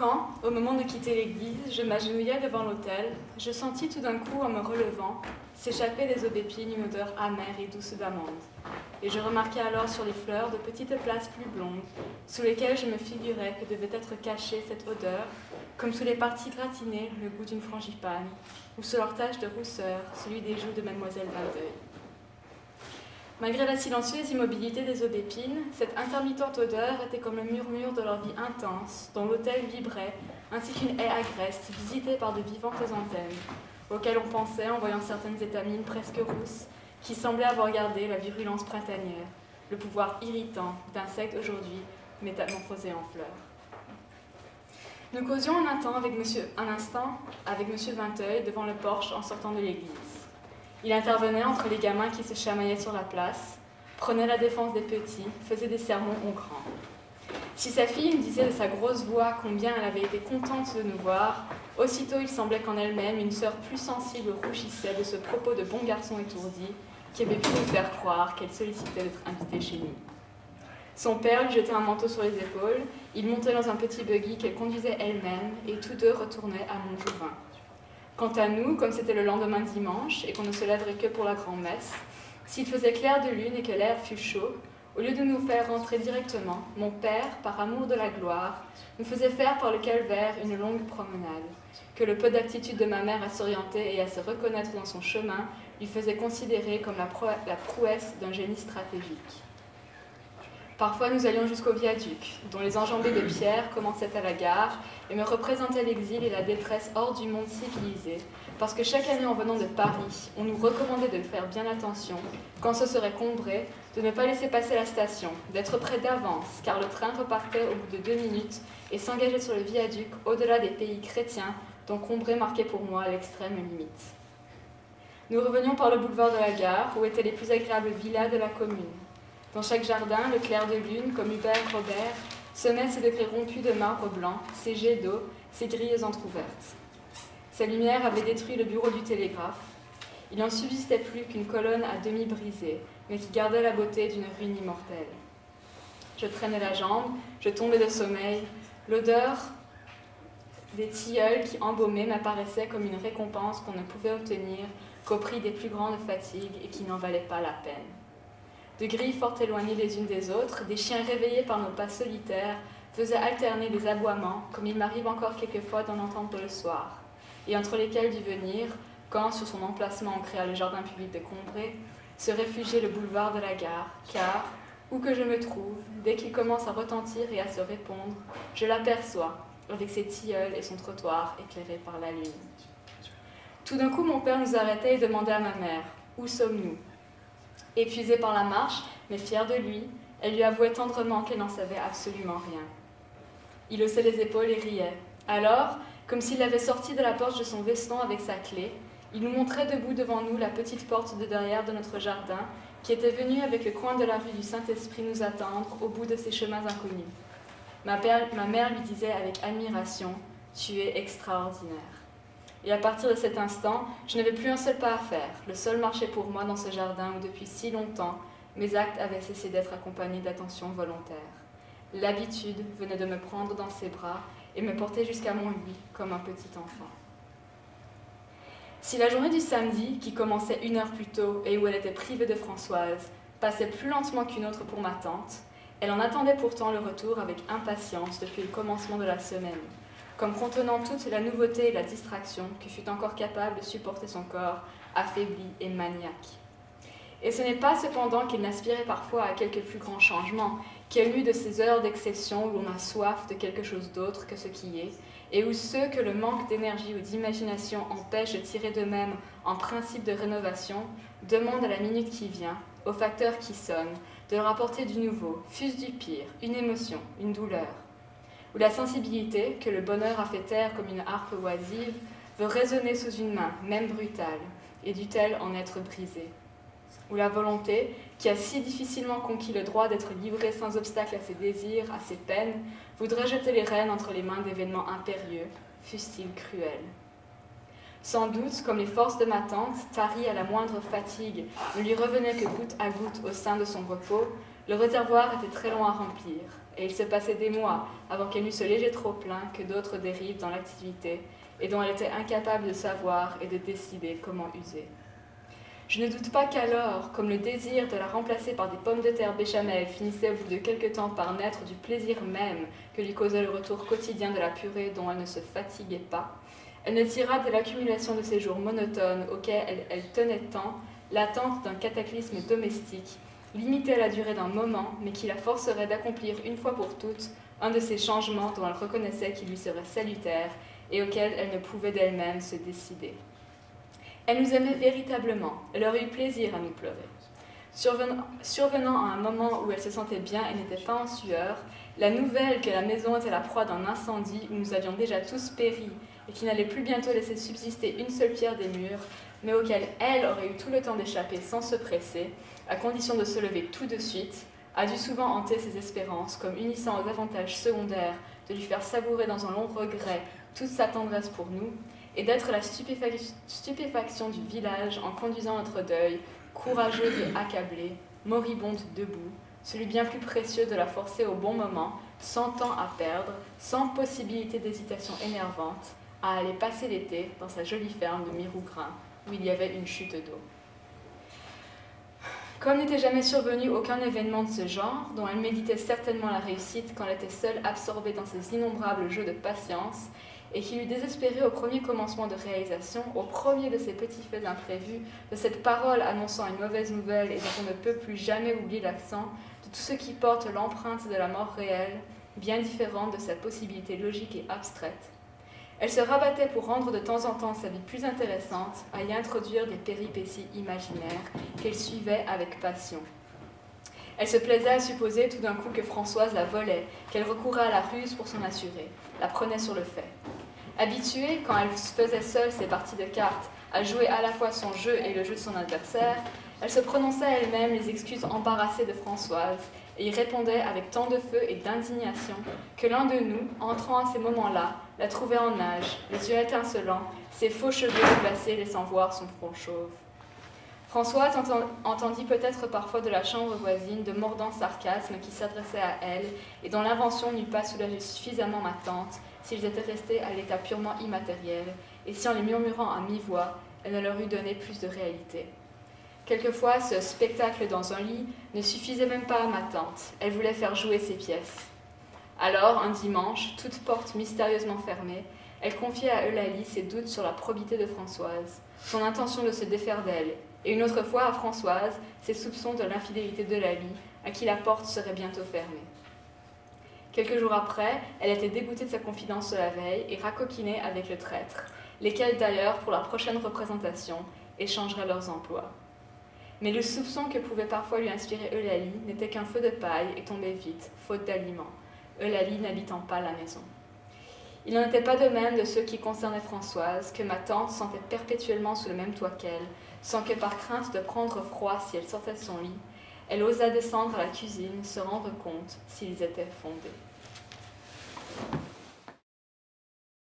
Quand, au moment de quitter l'église, je m'agenouillais devant l'autel, je sentis tout d'un coup, en me relevant, s'échapper des aubépines une odeur amère et douce d'amande. Et je remarquai alors sur les fleurs de petites places plus blondes, sous lesquelles je me figurais que devait être cachée cette odeur, comme sous les parties gratinées, le goût d'une frangipane, ou sous leur tache de rousseur, celui des joues de mademoiselle Valdeuil. Malgré la silencieuse immobilité des aubépines, cette intermittente odeur était comme le murmure de leur vie intense, dont l'autel vibrait, ainsi qu'une haie agreste, visitée par de vivantes antennes, auxquelles on pensait en voyant certaines étamines presque rousses, qui semblaient avoir gardé la virulence printanière, le pouvoir irritant d'insectes aujourd'hui métamorphosés en fleurs. Nous causions un instant avec M. Vinteuil devant le porche en sortant de l'église. Il intervenait entre les gamins qui se chamaillaient sur la place, prenait la défense des petits, faisait des sermons aux grands. Si sa fille me disait de sa grosse voix combien elle avait été contente de nous voir, aussitôt il semblait qu'en elle-même une sœur plus sensible rougissait de ce propos de bon garçon étourdi qui avait pu nous faire croire qu'elle sollicitait d'être invitée chez nous. Son père lui jetait un manteau sur les épaules, il montait dans un petit buggy qu'elle conduisait elle-même et tous deux retournaient à Montjouvin. Quant à nous, comme c'était le lendemain dimanche et qu'on ne se lèverait que pour la grand-messe, s'il faisait clair de lune et que l'air fut chaud, au lieu de nous faire rentrer directement, mon père, par amour de la gloire, nous faisait faire par le calvaire une longue promenade, que le peu d'aptitude de ma mère à s'orienter et à se reconnaître dans son chemin lui faisait considérer comme la prouesse d'un génie stratégique. Parfois, nous allions jusqu'au viaduc, dont les enjambées de pierre commençaient à la gare et me représentaient l'exil et la détresse hors du monde civilisé, parce que chaque année en venant de Paris, on nous recommandait de faire bien attention, quand ce serait combré, de ne pas laisser passer la station, d'être prêt d'avance, car le train repartait au bout de 2 minutes et s'engageait sur le viaduc au-delà des pays chrétiens, dont Combray marquait pour moi l'extrême limite. Nous revenions par le boulevard de la Gare, où étaient les plus agréables villas de la commune. Dans chaque jardin, le clair de lune, comme Hubert Robert, semait ses degrés rompus de marbre blanc, ses jets d'eau, ses grilles entr'ouvertes. Sa lumière avait détruit le bureau du télégraphe. Il n'en subsistait plus qu'une colonne à demi brisée, mais qui gardait la beauté d'une ruine immortelle. Je traînais la jambe, je tombais de sommeil. L'odeur des tilleuls qui embaumaient m'apparaissait comme une récompense qu'on ne pouvait obtenir qu'au prix des plus grandes fatigues et qui n'en valait pas la peine. De grilles fort éloignées les unes des autres, des chiens réveillés par nos pas solitaires faisaient alterner des aboiements, comme il m'arrive encore quelquefois d'en entendre le soir, et entre lesquels dut venir, quand, sur son emplacement ancré à le jardin public de Combray, se réfugier le boulevard de la Gare, car, où que je me trouve, dès qu'il commence à retentir et à se répondre, je l'aperçois, avec ses tilleuls et son trottoir éclairé par la lune. Tout d'un coup, mon père nous arrêtait et demandait à ma mère « Où sommes-nous » Épuisée par la marche, mais fière de lui, elle lui avouait tendrement qu'elle n'en savait absolument rien. Il haussait les épaules et riait. Alors, comme s'il l'avait sorti de la poche de son veston avec sa clé, il nous montrait debout devant nous la petite porte de derrière de notre jardin, qui était venue avec le coin de la rue du Saint-Esprit nous attendre au bout de ces chemins inconnus. Ma mère lui disait avec admiration « Tu es extraordinaire ». Et à partir de cet instant, je n'avais plus un seul pas à faire. Le sol marchait pour moi dans ce jardin où depuis si longtemps, mes actes avaient cessé d'être accompagnés d'attention volontaire. L'habitude venait de me prendre dans ses bras et me porter jusqu'à mon lit comme un petit enfant. Si la journée du samedi, qui commençait 1 heure plus tôt et où elle était privée de Françoise, passait plus lentement qu'une autre pour ma tante, elle en attendait pourtant le retour avec impatience depuis le commencement de la semaine, comme contenant toute la nouveauté et la distraction que fut encore capable de supporter son corps affaibli et maniaque. Et ce n'est pas cependant qu'il n'aspirait parfois à quelques plus grands changements, qu'elle eut de ces heures d'exception où l'on a soif de quelque chose d'autre que ce qui est, et où ceux que le manque d'énergie ou d'imagination empêche de tirer d'eux-mêmes en principe de rénovation demandent à la minute qui vient, au facteur qui sonne, de leur apporter du nouveau, fût-ce du pire, une émotion, une douleur. Où la sensibilité, que le bonheur a fait taire comme une harpe oisive, veut résonner sous une main, même brutale, et dut-elle en être brisée. Où la volonté, qui a si difficilement conquis le droit d'être livrée sans obstacle à ses désirs, à ses peines, voudrait jeter les rênes entre les mains d'événements impérieux, fussent-ils cruels. Sans doute, comme les forces de ma tante, taries à la moindre fatigue, ne lui revenaient que goutte à goutte au sein de son repos, Le réservoir était très long à remplir, et il se passait des mois avant qu'elle n'eût ce léger trop-plein que d'autres dérivent dans l'activité, et dont elle était incapable de savoir et de décider comment user. Je ne doute pas qu'alors, comme le désir de la remplacer par des pommes de terre béchamel finissait au bout de quelque temps par naître du plaisir même que lui causait le retour quotidien de la purée dont elle ne se fatiguait pas, elle ne tira de l'accumulation de ces jours monotones auxquels elle tenait tant l'attente d'un cataclysme domestique, limité à la durée d'un moment, mais qui la forcerait d'accomplir une fois pour toutes un de ces changements dont elle reconnaissait qu'ils lui seraient salutaires et auxquels elle ne pouvait d'elle-même se décider. Elle nous aimait véritablement, elle aurait eu plaisir à nous pleurer. Survenant à un moment où elle se sentait bien et n'était pas en sueur, la nouvelle que la maison était la proie d'un incendie où nous avions déjà tous péri et qui n'allait plus bientôt laisser subsister une seule pierre des murs, mais auquel elle aurait eu tout le temps d'échapper sans se presser, à condition de se lever tout de suite, a dû souvent hanter ses espérances, comme unissant aux avantages secondaires de lui faire savourer dans un long regret toute sa tendresse pour nous, et d'être la stupéfaction du village en conduisant notre deuil, courageuse et accablée, moribonde debout, celui bien plus précieux de la forcer au bon moment, sans temps à perdre, sans possibilité d'hésitation énervante, à aller passer l'été dans sa jolie ferme de Mirougrin, où il y avait une chute d'eau. Comme n'était jamais survenu aucun événement de ce genre, dont elle méditait certainement la réussite quand elle était seule absorbée dans ses innombrables jeux de patience, et qui l'eût désespérée au premier commencement de réalisation, au premier de ces petits faits imprévus, de cette parole annonçant une mauvaise nouvelle et dont on ne peut plus jamais oublier l'accent, de tout ce qui porte l'empreinte de la mort réelle, bien différente de sa possibilité logique et abstraite. Elle se rabattait pour rendre de temps en temps sa vie plus intéressante, à y introduire des péripéties imaginaires qu'elle suivait avec passion. Elle se plaisait à supposer tout d'un coup que Françoise la volait, qu'elle recourait à la ruse pour s'en assurer, la prenait sur le fait. Habituée, quand elle faisait seule ses parties de cartes, à jouer à la fois son jeu et le jeu de son adversaire, elle se prononçait à elle-même les excuses embarrassées de Françoise et y répondait avec tant de feu et d'indignation que l'un de nous, entrant à ces moments-là, la trouvait en nage, les yeux étincelants, ses faux cheveux glacés laissant voir son front chauve. Françoise entendit peut-être parfois de la chambre voisine de mordants sarcasmes qui s'adressaient à elle et dont l'invention n'eût pas soulagé suffisamment ma tante s'ils étaient restés à l'état purement immatériel et si en les murmurant à mi-voix, elle ne leur eût donné plus de réalité. Quelquefois, ce spectacle dans un lit ne suffisait même pas à ma tante, elle voulait faire jouer ses pièces. Alors, un dimanche, toute porte mystérieusement fermée, elle confiait à Eulalie ses doutes sur la probité de Françoise, son intention de se défaire d'elle, et une autre fois à Françoise ses soupçons de l'infidélité d'Eulalie, à qui la porte serait bientôt fermée. Quelques jours après, elle était dégoûtée de sa confidence de la veille et racoquinait avec le traître, lesquels d'ailleurs, pour la prochaine représentation, échangeraient leurs emplois. Mais le soupçon que pouvait parfois lui inspirer Eulalie n'était qu'un feu de paille et tombait vite, faute d'aliments, Eulalie n'habitant pas la maison. Il n'en était pas de même de ceux qui concernaient Françoise, que ma tante sentait perpétuellement sous le même toit qu'elle, sans que par crainte de prendre froid si elle sortait de son lit, elle osât descendre à la cuisine, se rendre compte s'ils étaient fondés.